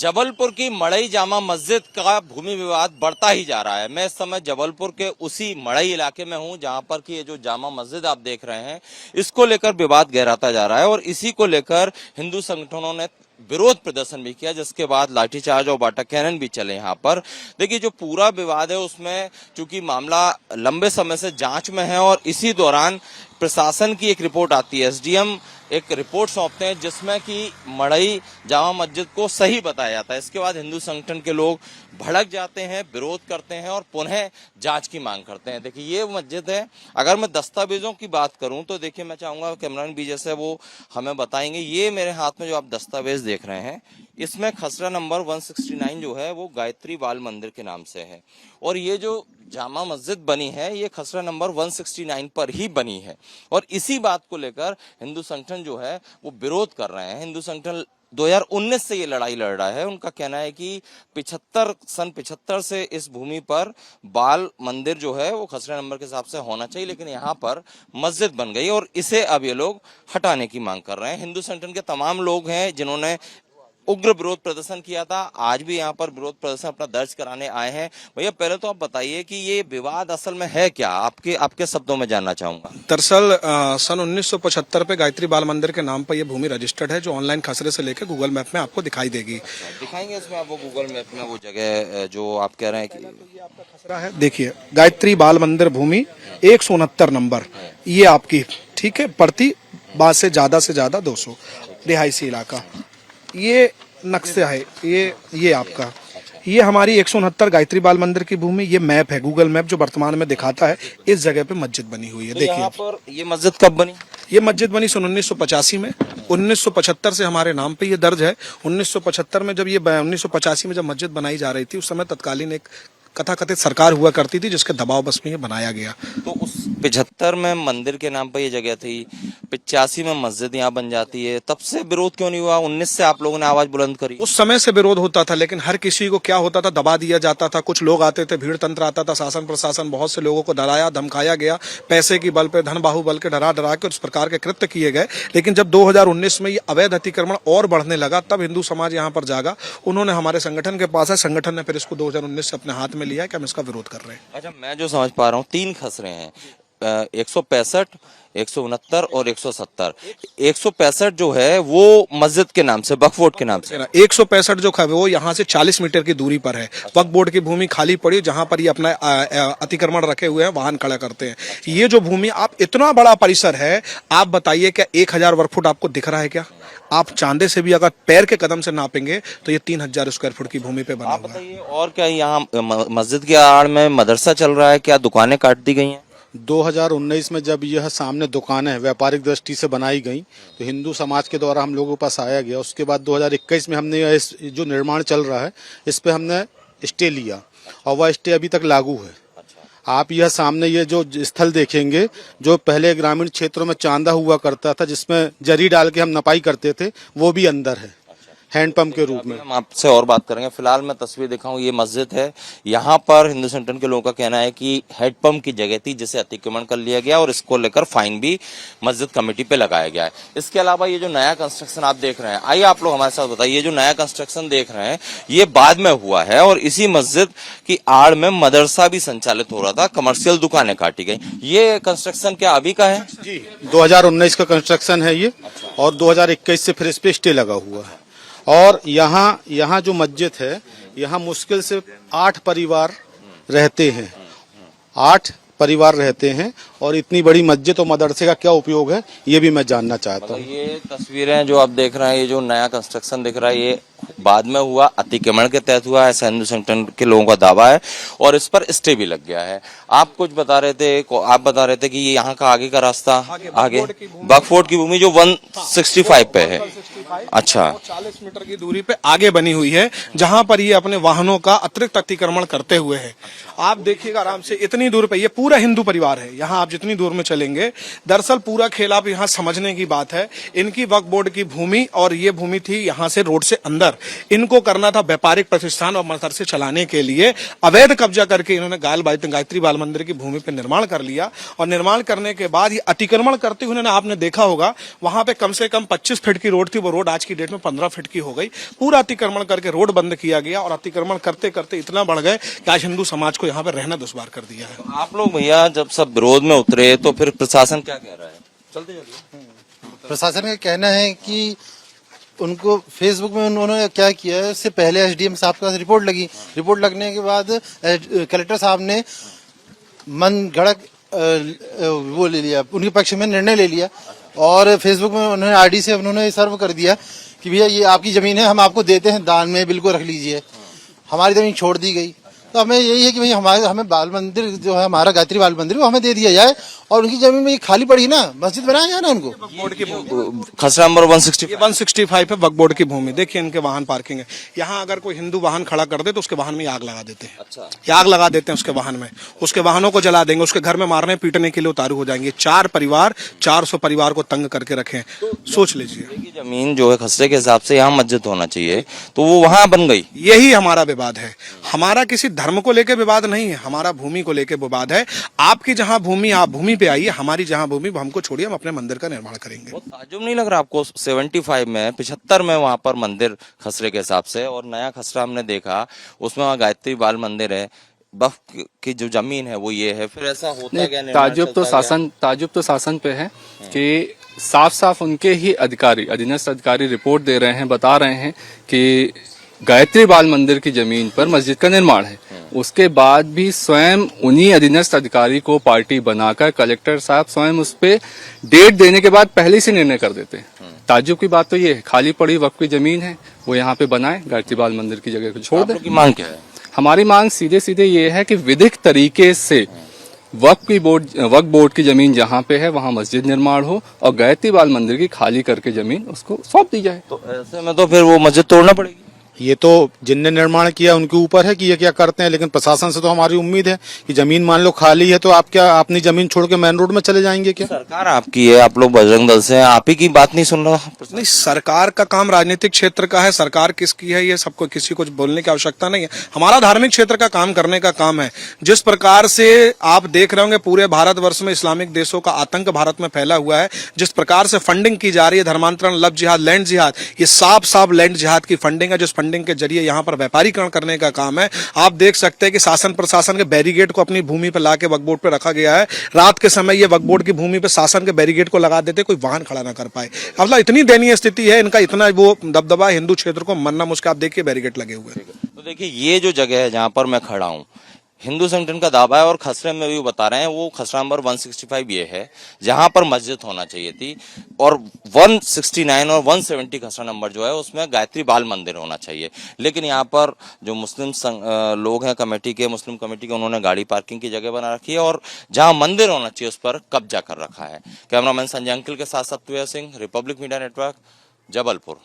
जबलपुर की मड़ई जामा मस्जिद का भूमि विवाद बढ़ता ही जा रहा है। मैं इस समय जबलपुर के उसी मड़ई इलाके में हूं जहां पर कि ये जो जामा मस्जिद आप देख रहे हैं, इसको लेकर विवाद गहराता जा रहा है और इसी को लेकर हिंदू संगठनों ने विरोध प्रदर्शन भी किया, जिसके बाद लाठीचार्ज और वाटर कैनन भी चले। यहाँ पर देखिए, जो पूरा विवाद है उसमें चूंकि मामला लंबे समय से जांच में है और इसी दौरान प्रशासन की एक रिपोर्ट आती है, एसडीएम एक रिपोर्ट सौंपते हैं जिसमें कि मड़ई जामा मस्जिद को सही बताया जाता है। इसके बाद हिंदू संगठन के लोग भड़क जाते हैं, विरोध करते हैं और पुनः जांच की मांग करते हैं। देखिए, ये मस्जिद है। अगर मैं दस्तावेजों की बात करूं तो देखिए, मैं चाहूंगा कैमरामैन विजय से वो हमें बताएंगे। ये मेरे हाथ में जो आप दस्तावेज देख रहे हैं, इसमें खसरा नंबर 169 जो है वो गायत्री बाल मंदिर के नाम से है और ये जो जामा मस्जिद बनी है ये खसरा नंबर 169 पर ही बनी है और इसी बात को लेकर हिंदू संगठन जो है वो विरोध कर रहे हैं। हिंदू संगठन 2019 से ये लड़ाई लड़ रहा है। उनका कहना है कि 75 से इस भूमि पर बाल मंदिर जो है वो खसरा नंबर के हिसाब से होना चाहिए, लेकिन यहाँ पर मस्जिद बन गई और इसे अब ये लोग हटाने की मांग कर रहे हैं। हिंदू संगठन के तमाम लोग हैं जिन्होंने उग्र विरोध प्रदर्शन किया था, आज भी यहाँ पर विरोध प्रदर्शन अपना दर्ज कराने आए हैं। भैया, पहले तो आप बताइए कि ये विवाद असल में है क्या, आपके शब्दों में जानना चाहूंगा। दरअसल सन 1975 पे गायत्री बाल मंदिर के नाम पर यह भूमि रजिस्टर्ड है, जो ऑनलाइन खसरे से लेकर गूगल मैप में आपको दिखाई देगी। दिखाएंगे इसमें आपको गूगल मैप में वो जगह जो आप कह रहे हैं कि ये आपका खसरा है। देखिए, गायत्री बाल मंदिर भूमि 169 नंबर, ये आपकी ठीक है। प्रति बात से ज्यादा 200 रिहायशी इलाका, ये नक्शा है। ये आपका, ये हमारी 169 गायत्री बाल मंदिर की भूमि। ये मैप है, गूगल मैप जो वर्तमान में दिखाता है इस जगह पे मस्जिद बनी हुई है। तो देखिए, यहाँ पर ये मस्जिद कब बनी? ये मस्जिद बनी सन 1985 में। 1975 से हमारे नाम पे ये दर्ज है। 1975 में जब ये 1985 में जब मस्जिद बनाई जा रही थी, उस समय तत्कालीन एक कथाकथित सरकार हुआ करती थी जिसके दबाव बस में ये बनाया गया। तो उस 75 में मंदिर के नाम पर ये जगह थी, 85 में मस्जिद यहाँ बन जाती है, तब से विरोध क्यों नहीं हुआ? 19 से आप लोगों ने आवाज बुलंद करी। उस समय से विरोध होता था, लेकिन हर किसी को क्या होता था, दबा दिया जाता था। कुछ लोग आते थे, भीड़ तंत्र आता था, शासन प्रशासन बहुत से लोगों को डराया धमकाया गया, पैसे की बल पे, धन बाहुबल के डरा के उस प्रकार के कृत्य किए गए। लेकिन जब 2019 में ये अवैध अतिक्रमण और बढ़ने लगा, तब हिंदू समाज यहाँ पर जागा। उन्होंने हमारे संगठन के पास है, संगठन ने फिर इसको 2019 से अपने हाथ में लिया है कि हम इसका विरोध कर रहे हैं। अच्छा, मैं जो समझ पा रहा हूँ 3 खसरे हैं, 165, 169 और 170। 165 जो है वो मस्जिद के नाम से, वक्फ बोर्ड के नाम से। 165 जो है वो यहाँ से 40 मीटर की दूरी पर है। वक्फ बोर्ड की भूमि खाली पड़ी, जहाँ पर ये अपना अतिक्रमण रखे हुए हैं, वाहन खड़ा करते हैं। ये जो भूमि, आप इतना बड़ा परिसर है, आप बताइए क्या 1000 वर्ग फुट आपको दिख रहा है क्या? आप चांदे से भी अगर पैर के कदम से नापेंगे तो ये 3000 स्क्वायर फुट की भूमि पे बना हुआ है। आप बताइए, और क्या यहाँ मस्जिद के आड़ में मदरसा चल रहा है? क्या दुकानें काट दी गई हैं? 2019 में जब यह सामने दुकानें व्यापारिक दृष्टि से बनाई गई तो हिंदू समाज के द्वारा हम लोगों के पास आया गया। उसके बाद 2021 में हमने इस जो निर्माण चल रहा है इस पे हमने स्टे लिया और वह स्टे अभी तक लागू है। आप यह सामने ये जो स्थल देखेंगे, जो पहले ग्रामीण क्षेत्रों में चांदा हुआ करता था जिसमें जरी डाल के हम नपाई करते थे, वो भी अंदर है हैंडपंप के रूप में। हम आपसे और बात करेंगे। फिलहाल मैं तस्वीर दिखाऊं, ये मस्जिद है। यहाँ पर हिंदू संगठन के लोगों का कहना है कि हैंडपंप की जगह थी जिसे अतिक्रमण कर लिया गया और इसको लेकर फाइन भी मस्जिद कमेटी पे लगाया गया है। इसके अलावा ये जो नया कंस्ट्रक्शन आप देख रहे हैं, आइए आप लोग हमारे साथ बताइए, ये जो नया कंस्ट्रक्शन देख रहे हैं ये बाद में हुआ है और इसी मस्जिद की आड़ में मदरसा भी संचालित हो रहा था, कमर्शियल दुकानें काटी गई। ये कंस्ट्रक्शन क्या अभी का है? जी, 2019 का कंस्ट्रक्शन है ये और 2021 से फिर इस पे स्टे लगा हुआ है। और यहाँ जो मस्जिद है, यहाँ मुश्किल से 8 परिवार रहते हैं। 8 परिवार रहते हैं और इतनी बड़ी मस्जिद और मदरसे का क्या उपयोग है, ये भी मैं जानना चाहता हूँ। ये तस्वीरें जो आप देख रहे हैं, ये जो नया कंस्ट्रक्शन दिख रहा है, ये बाद में हुआ, अतिक्रमण के तहत हुआ, ऐसा हिंदू संगठन के लोगों का दावा है और इस पर स्टे भी लग गया है। आप कुछ बता रहे थे, आप बता रहे थे कि ये यहाँ का आगे का रास्ता, आगे वक्फ बोर्ड की भूमि जो 165 पे है। अच्छा, 40 मीटर की दूरी पे आगे बनी हुई है, जहाँ पर ये अपने वाहनों का अतिरिक्त अतिक्रमण करते हुए है। आप देखिएगा आराम से, इतनी दूर पे ये पूरा हिंदू परिवार है। यहाँ आप जितनी दूर में चलेंगे, दरअसल पूरा खेल आप यहाँ समझने की बात है। इनकी वक्फ बोर्ड की भूमि और ये भूमि थी यहाँ से रोड से अंदर। इनको करना था व्यापारिक प्रतिष्ठान और मदरसे चलाने के लिए। अवैध कब्जा करके इन्होंने गायत्री बाल मंदिर की भूमि पे निर्माण कर लिया और निर्माण करने के बाद ये अतिक्रमण करते हुए आपने देखा होगा वहां पे कम से कम 25 फीट की रोड थी, वो रोड रोड आज की डेट में 15 फीट की हो गई। पूरा अतिक्रमण करके रोड बंद किया गया और अतिक्रमण करते करते इतना बढ़ गए कि आज हिंदू समाज को यहाँ पर रहना दुश्वार कर दिया है। आप लोग भैया जब सब विरोध में उतरे तो फिर प्रशासन क्या कह रहा है? चलते चलिए। प्रशासन का कहना है कि उनको फेसबुक में उन्होंने क्या किया है, इससे पहले एसडीएम साहब के पास रिपोर्ट लगी। रिपोर्ट लगने के बाद कलेक्टर साहब ने मन गढ़क वो ले लिया, उनके पक्ष में निर्णय ले लिया और फेसबुक में उन्होंने आरडी से उन्होंने सर्व कर दिया कि भैया ये आपकी जमीन है, हम आपको देते हैं दान में, बिल्कुल रख लीजिए। हमारी जमीन छोड़ दी गई। तो हमें यही है कि भाई हमें बाल मंदिर जो है हमारा गायत्री बाल मंदिर वो हमें दे दिया जाए और उनकी जमीन में ये खाली पड़ी ना, मस्जिद बनाया जाए ना उनको। बोर्ड की भूमि खसरा नंबर 165 165 है वक्फ बोर्ड की भूमि। देखिए इनके वाहन पार्किंग है। यहाँ अगर कोई हिंदू वाहन खड़ा कर दे तो उसके वाहन में आग लगा देते हैं। अच्छा। आग लगा देते हैं उसके वाहन में, उसके वाहनों को जला देंगे, उसके घर में मारने पीटने के लिए उतारू हो जाएंगे। 4 परिवार 400 परिवार को तंग करके रखे हैं। सोच लीजिए। देखिए जमीन जो है खसरे के हिसाब से यहाँ मस्जिद होना चाहिए तो वो वहाँ बन गई। यही हमारा विवाद है। हमारा किसी धर्म को लेकर विवाद नहीं है, हमारा भूमि को लेकर विवाद है। आपकी जहां भूमि, आप भूमि पे आइए, हमारी जहां भूमि वो हमको छोड़िए, हम अपने मंदिर का निर्माण करेंगे। बहुत ताज्जुब नहीं लग रहा आपको? 75 में 75 में वहां पर मंदिर खसरे के हिसाब से, और नया खसरा हमने देखा उसमें वहाँ गायत्री बाल मंदिर है, वक्फ की जो जमीन है वो ये है। फिर ऐसा होता क्या? ताजुब तो शासन पे है कि साफ साफ उनके ही अधिकारी, अधीनस्थ अधिकारी रिपोर्ट दे रहे हैं, बता रहे हैं कि गायत्री बाल मंदिर की जमीन पर मस्जिद का निर्माण है। उसके बाद भी स्वयं उन्हीं अधीनस्थ अधिकारी को पार्टी बनाकर कलेक्टर साहब स्वयं उस पे डेट देने के बाद पहले से निर्णय कर देते हैं। ताज्जुब की बात तो ये है, खाली पड़ी वक्फ की जमीन है, वो यहाँ पे बनाए, गायत्री बाल मंदिर की जगह को छोड़ दे। मांग क्या है? हमारी मांग सीधे सीधे ये है कि विधिक तरीके से वक्फ बोर्ड की जमीन जहाँ पे है वहाँ मस्जिद निर्माण हो और गायत्री बाल मंदिर की खाली करके जमीन उसको सौंप दी जाए। तो ऐसे में तो फिर वो मस्जिद तोड़ना पड़ेगी। ये तो जिनने निर्माण किया उनके ऊपर है कि ये क्या करते हैं, लेकिन प्रशासन से तो हमारी उम्मीद है कि जमीन मान लो खाली है तो आप क्या अपनी जमीन छोड़ के मेन रोड में चले जाएंगे क्या? सरकार आपकी है, आप लोग बजरंग दल से हैं, आप ही की बात नहीं सुन रहा। नहीं, सरकार का काम राजनीतिक क्षेत्र का है, सरकार किसकी है ये सबको किसी को बोलने की आवश्यकता नहीं है। हमारा धार्मिक क्षेत्र का काम करने का काम है। जिस प्रकार से आप देख रहे होंगे पूरे भारतवर्ष में इस्लामिक देशों का आतंक भारत में फैला हुआ है, जिस प्रकार से फंडिंग की जा रही है, धर्मांतरण, लव जिहाद, लैंड जिहाद, ये साफ साफ लैंड जिहाद की फंडिंग है, जिस फंडिंग के जरिए यहाँ पर व्यापारीकरण करने का काम है। आप देख सकते हैं कि शासन प्रशासन के बैरिगेड को अपनी भूमि पर लाके वक्फ बोर्ड पे रखा गया है। रात के समय ये वक्फ बोर्ड की भूमि पे शासन के बैरिगेड को लगा देते, कोई वाहन खड़ा ना कर पाए। मतलब इतनी दयनीय स्थिति है इनका, इतना वो दबदबा हिंदू क्षेत्र को मरना मुश्किल। आप देखिए बैरिगेड लगे हुए हैं। तो देखिए ये जो जगह है जहां पर मैं खड़ा हूं, हिंदू संगठन का दावा है और खसरे में भी बता रहे हैं, वो खसरा नंबर 165 ये है जहां पर मस्जिद होना चाहिए थी, और 169 और 170 खसरा नंबर जो है उसमें गायत्री बाल मंदिर होना चाहिए। लेकिन यहाँ पर जो मुस्लिम लोग हैं कमेटी के, मुस्लिम कमेटी के, उन्होंने गाड़ी पार्किंग की जगह बना रखी है और जहां मंदिर होना चाहिए उस पर कब्जा कर रखा है। कैमरामैन संजय अंकिल के साथ Satyavir Singh, Republic Media Network, Jabalpur.